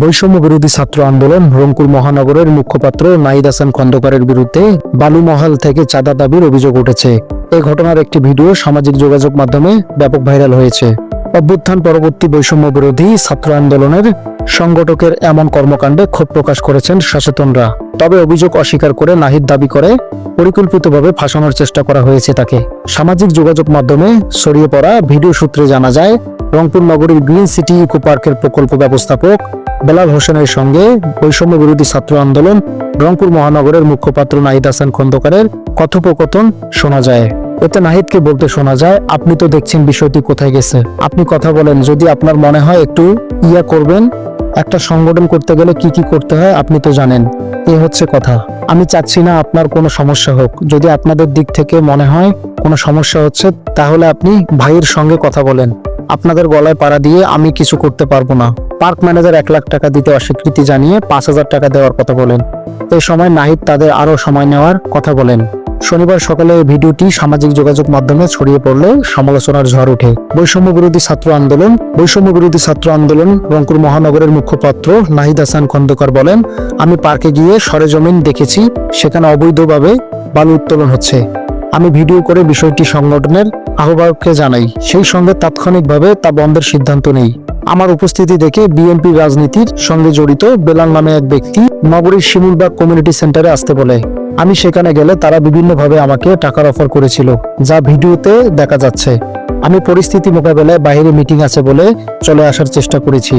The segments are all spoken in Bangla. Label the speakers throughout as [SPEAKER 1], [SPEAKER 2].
[SPEAKER 1] বৈষম্য বিরোধী ছাত্র আন্দোলন রংপুর মহানগরের মুখপাত্র নাহিদ হাসান খন্দকারের বিরুদ্ধে বালুমহাল থেকে চাঁদা দাবির অভিযোগ উঠেছে। এই ঘটনার একটি ভিডিও সামাজিক যোগাযোগ মাধ্যমে ব্যাপক ভাইরাল হয়েছে। অভ্যুত্থান পরবর্তী বৈষম্য বিরোধী ছাত্র আন্দোলনের সংগঠকের এমন কর্মকাণ্ডে ক্ষোভ প্রকাশ করেছেন সচেতনরা। তবে অভিযোগ অস্বীকার করে নাহিদ দাবি করে পরিকল্পিতভাবে ফাঁসানোর চেষ্টা করা হয়েছে তাকে। সামাজিক যোগাযোগ মাধ্যমে ছড়িয়ে পড়া ভিডিও সূত্রে জানা যায়, রংপুর নগরীর গ্রিন সিটি ইকো পার্কের প্রকল্প ব্যবস্থাপক বেলাল হোসেনের সঙ্গে বৈষম্য বিরোধী ছাত্র আন্দোলন রংপুর মহানগরের মুখপাত্র নাহিদ হাসান খন্দকারের কথোপকথন শোনা যায়। এতে নাহিদকে বলতে শোনা যায়, আপনি তো দেখছেন বিষয়টি কোথায় গেছে, আপনি কথা বলেন, যদি আপনার মনে হয় একটু করবেন, একটা সংগঠন করতে গেলে কি কি করতে হয় আপনি তো জানেন। এই হচ্ছে কথা। আমি চাচ্ছি না আপনার কোনো সমস্যা হোক। যদি আপনাদের দিক থেকে মনে হয় কোনো সমস্যা হচ্ছে, তাহলে আপনি ভাইয়ের সঙ্গে কথা বলেন। আপনাদের গলায় পাড়া দিয়ে আমি কিছু করতে পারবো না। পার্ক ম্যানেজার 1 লাখ টাকা দিতে অস্বীকৃতি জানিয়ে 5,000 টাকা দেওয়ার কথা বলেন। এই সময় নাহিদ তাদের আরো সময় নেওয়ার কথা বলেন। শনিবার সকালে এই ভিডিওটি সামাজিক যোগাযোগ মাধ্যমে ছড়িয়ে পড়লে সমালোচনার ঝড় ওঠে। বৈষম্য বিরোধী ছাত্র আন্দোলন রংপুর মহানগরের মুখপাত্র নাহিদ হাসান খন্দকার বলেন, আমি পার্কে গিয়ে সরেজমিন দেখেছি, সেখানে অবৈধভাবে বালু উত্তোলন হচ্ছে। আমি ভিডিও করে বিষয়টি সংগঠনের আহ্বায়ককে জানাই, সেই সঙ্গে তাৎক্ষণিকভাবে তা বন্ধের সিদ্ধান্ত নেই। আমার উপস্থিতি দেখে বিএনপি রাজনীতির সঙ্গে জড়িত বেলাল নামে এক ব্যক্তি নগরীর শিমুলবাগ কমিউনিটি সেন্টারে আসতে বলে। আমি সেখানে গেলে তারা বিভিন্নভাবে আমাকে টাকার অফার করেছিল, যা ভিডিওতে দেখা যাচ্ছে। আমি পরিস্থিতি মোকাবেলায় বাইরে মিটিং আছে বলে চলে আসার চেষ্টা করেছি।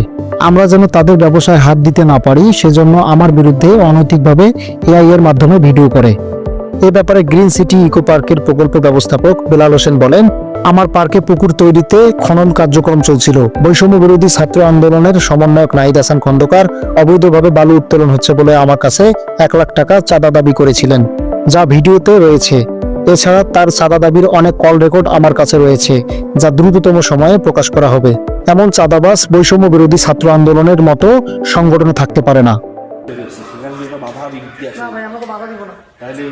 [SPEAKER 1] আমরা যেন তাদের ব্যবসায় হাত দিতে না পারি, সেজন্য আমার বিরুদ্ধে অনৈতিকভাবে এআই এর মাধ্যমে ভিডিও করে। এ ব্যাপারে গ্রিন সিটি ইকো পার্কের প্রকল্প ব্যবস্থাপক বেলাল হোসেন বলেন, আমার পার্কে পুকুর তৈরিতে খনন কার্যক্রম চলছিল। বৈষম্য বিরোধী ছাত্র আন্দোলনের সমন্বয়ক নাহিদ হাসান খন্দকার অবৈধভাবে বালু উত্তোলন হচ্ছে বলে আমার কাছে 1 লাখ টাকা চাঁদা দাবি করেছিলেন, যা ভিডিওতে রয়েছে। এছাড়া তার চাঁদা দাবির অনেক কল রেকর্ড আমার কাছে রয়েছে, যা দ্রুততম সময়ে প্রকাশ করা হবে। এমন চাঁদাবাজ বৈষম্য বিরোধী ছাত্র আন্দোলনের মতো সংগঠনে থাকতে পারে না।
[SPEAKER 2] বাধা বিঘ্নি আছে, তাহলে